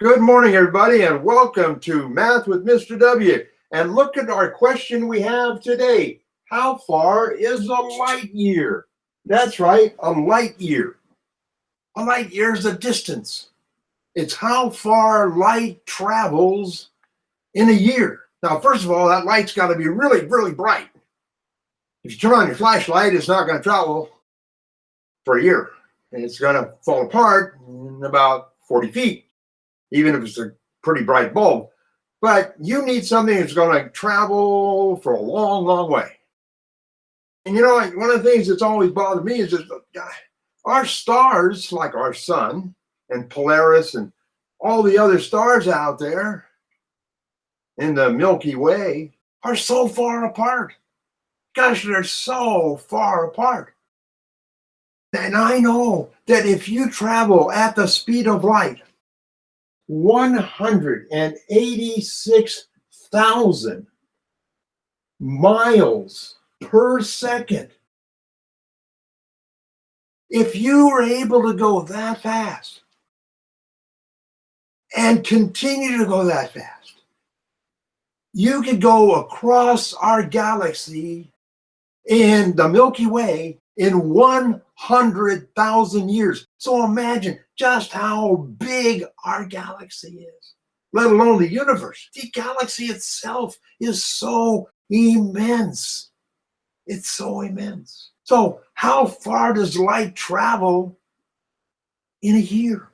Good morning, everybody, and welcome to Math with Mr. W. And look at our question we have today. How far is a light year? That's right, a light year. A light year is a distance. It's how far light travels in a year. Now, first of all, that light's got to be really, really bright. If you turn on your flashlight, it's not going to travel for a year. And it's going to fall apart in about 40 feet. Even if it's a pretty bright bulb. But you need something that's going to travel for a long, long way. And you know, one of the things that's always bothered me is that our stars, like our sun and Polaris and all the other stars out there in the Milky Way, are so far apart. Gosh, they're so far apart. And I know that if you travel at the speed of light, 186,000 miles per second. If you were able to go that fast and continue to go that fast, you could go across our galaxy in the Milky Way in 100,000 years. So imagine just how big our galaxy is, let alone the universe. The galaxy itself is so immense. It's so immense. So how far does light travel in a year?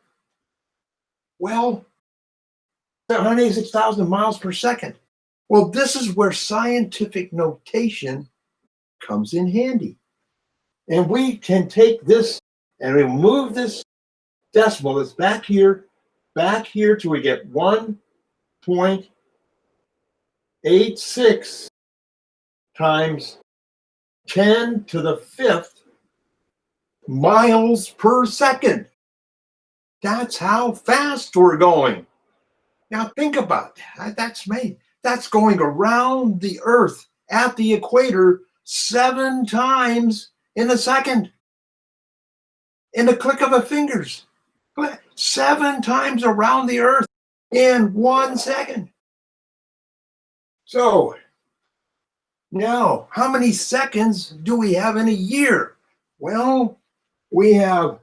Well, 186,000 miles per second. Well, this is where scientific notation comes in handy. And we can take this and remove this decimal that's back here till we get 1.86 times 10 to the fifth miles per second. That's how fast we're going. Now think about that. That's going around the Earth at the equator 7 times in a second. In the click of a fingers. 7 times around the Earth in 1 second. So now, how many seconds do we have in a year? Well, we have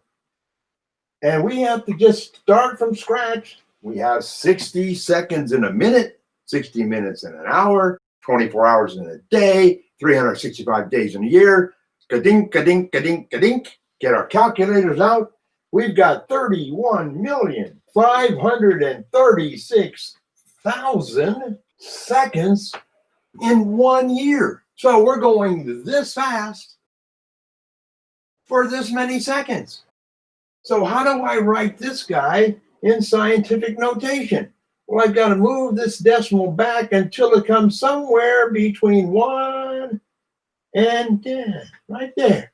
to just start from scratch. We have 60 seconds in a minute, 60 minutes in an hour, 24 hours in a day, 365 days in a year. Ka-dink, ka-dink, ka-dink, ka-dink. Get our calculators out. We've got 31,536,000 seconds in 1 year. So we're going this fast for this many seconds. So how do I write this guy in scientific notation? Well, I've got to move this decimal back until it comes somewhere between 1 and 10, right there.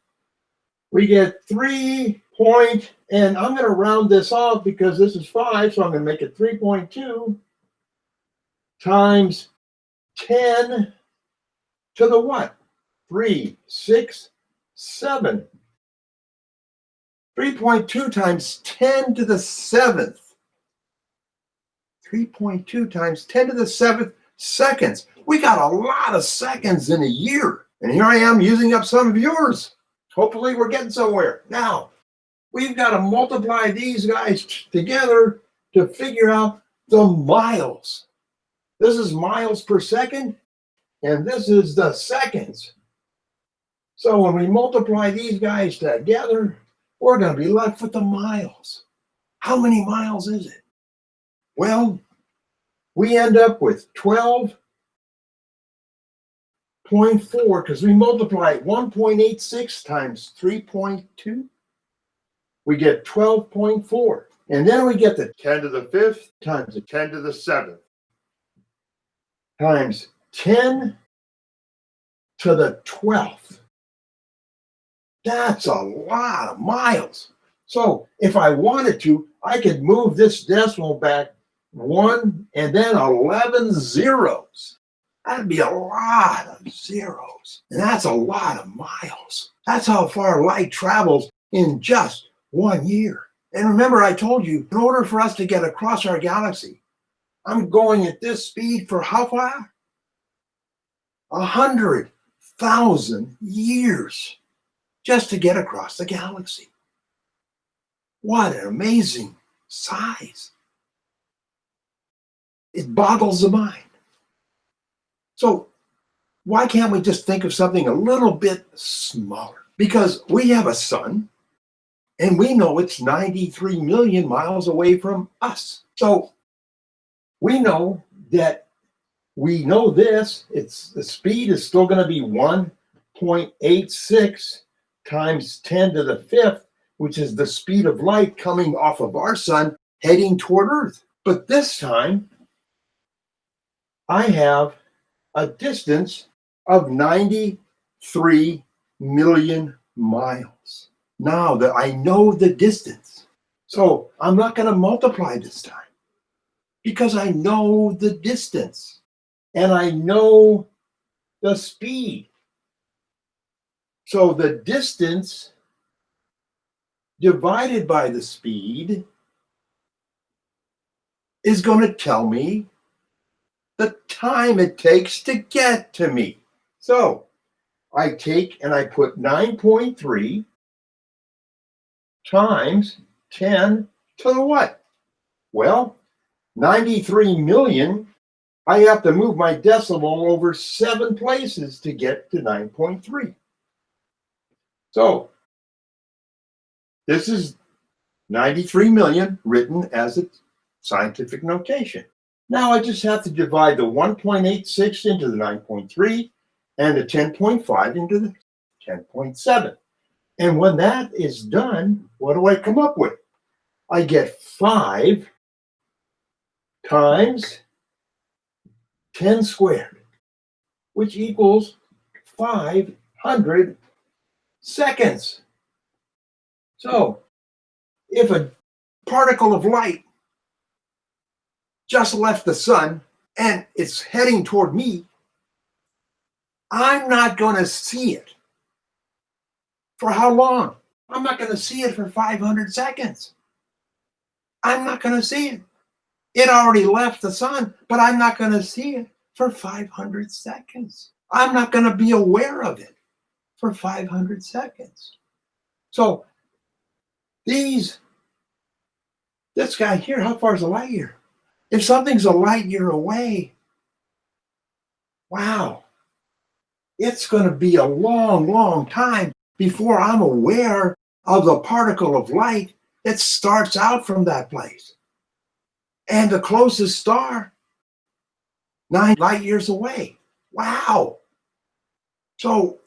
We get 3 point, and I'm going to round this off because this is 5, so I'm going to make it 3.2 times 10 to the what? 3, 6, 7. 3.2 times 10 to the 7th. 3.2 times 10 to the 7th seconds. We got a lot of seconds in a year. And here I am using up some of yours. Hopefully we're getting somewhere. Now, we've got to multiply these guys together to figure out the miles. This is miles per second, and this is the seconds. So when we multiply these guys together, we're going to be left with the miles. How many miles is it? Well, we end up with 12.4 because we multiply 1.86 times 3.2. We get 12.4. And then we get the 10 to the 5th times the 10 to the 7th times 10 to the 12th. That's a lot of miles. So if I wanted to, I could move this decimal back 1 and then 11 zeros. That'd be a lot of zeros. And that's a lot of miles. That's how far light travels in just 1 year. And remember, I told you, in order for us to get across our galaxy, I'm going at this speed for how far? 100,000 years just to get across the galaxy. What an amazing size. It boggles the mind. So why can't we just think of something a little bit smaller? Because we have a sun, and we know it's 93 million miles away from us. So we know that it's the speed is still going to be 1.86 times 10 to the fifth, which is the speed of light coming off of our sun heading toward Earth. But this time, I have a distance of 93 million miles. Now that I know the distance, so I'm not going to multiply this time because I know the distance and I know the speed. So the distance divided by the speed is going to tell me the time it takes to get to me. So I take and I put 9.3 times 10 to the what? Well, 93 million, I have to move my decimal over 7 places to get to 9.3. So this is 93 million written as a scientific notation. Now I just have to divide the 1.86 into the 9.3 and the 10.5 into the 10.7. And when that is done, what do I come up with? I get 5 times 10 squared, which equals 500 seconds. So if a particle of light just left the sun and it's heading toward me, I'm not going to see it. For how long? I'm not going to see it for 500 seconds. I'm not going to see it. It already left the sun, but I'm not going to see it for 500 seconds. I'm not going to be aware of it for 500 seconds. So this guy here, how far is a light year? If something's a light year away, wow, it's going to be a long, long time before I'm aware of the particle of light that starts out from that place. And the closest star, 9 light years away. Wow. So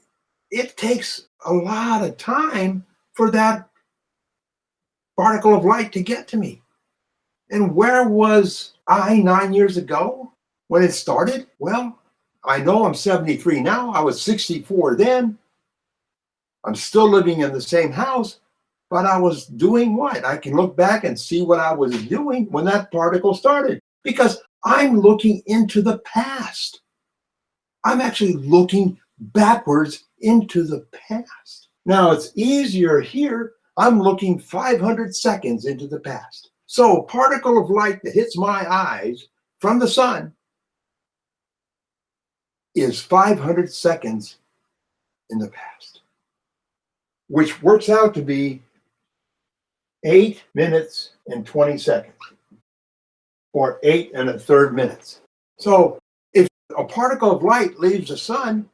it takes a lot of time for that particle of light to get to me. And where was I 9 years ago when it started? Well, I know I'm 73 now. I was 64 then. I'm still living in the same house, but I was doing what? I can look back and see what I was doing when that particle started because I'm looking into the past. I'm actually looking backwards into the past. Now it's easier here. I'm looking 500 seconds into the past. So a particle of light that hits my eyes from the sun is 500 seconds in the past, which works out to be 8 minutes and 20 seconds, or 8 1/3 minutes. So if a particle of light leaves the sun,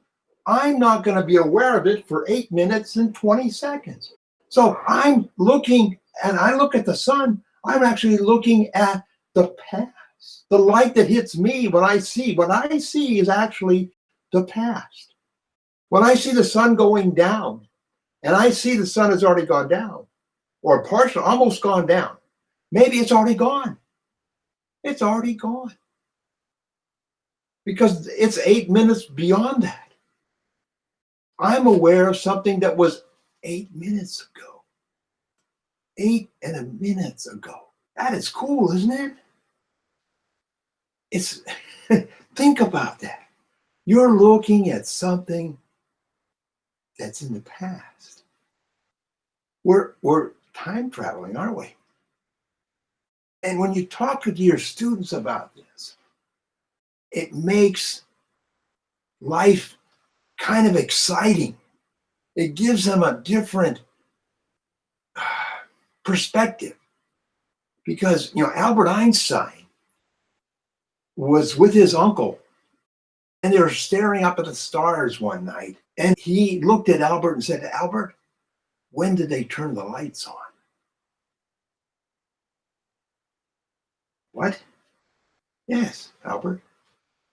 I'm not going to be aware of it for 8 minutes and 20 seconds. So I'm looking, and I look at the sun, I'm actually looking at the past. The light that hits me what I see is actually the past. When I see the sun going down, and I see the sun has already gone down, or partial, almost gone down, maybe it's already gone. It's already gone. Because it's 8 minutes beyond that. I'm aware of something that was 8 minutes ago. 8 minutes ago. That is cool, isn't it? It's think about that. You're looking at something that's in the past. We're time traveling, aren't we? And when you talk to your students about this, it makes life kind of exciting. It gives them a different perspective. Because, Albert Einstein was with his uncle, and they were staring up at the stars one night. And he looked at Albert and said, Albert, when did they turn the lights on? What? Yes, Albert.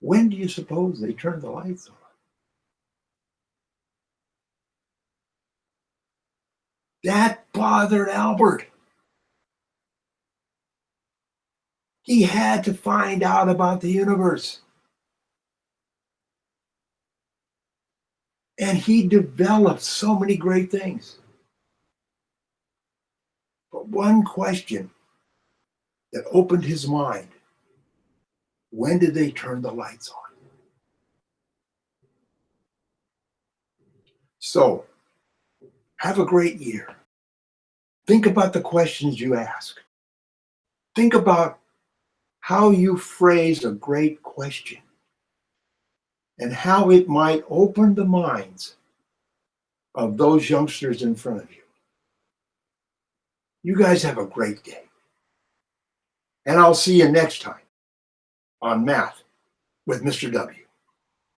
When do you suppose they turned the lights on? That bothered Albert. He had to find out about the universe. And he developed so many great things. But one question that opened his mind: when did they turn the lights on? So, have a great year. Think about the questions you ask. Think about how you phrase a great question and how it might open the minds of those youngsters in front of you. You guys have a great day. And I'll see you next time on Math with Mr. W.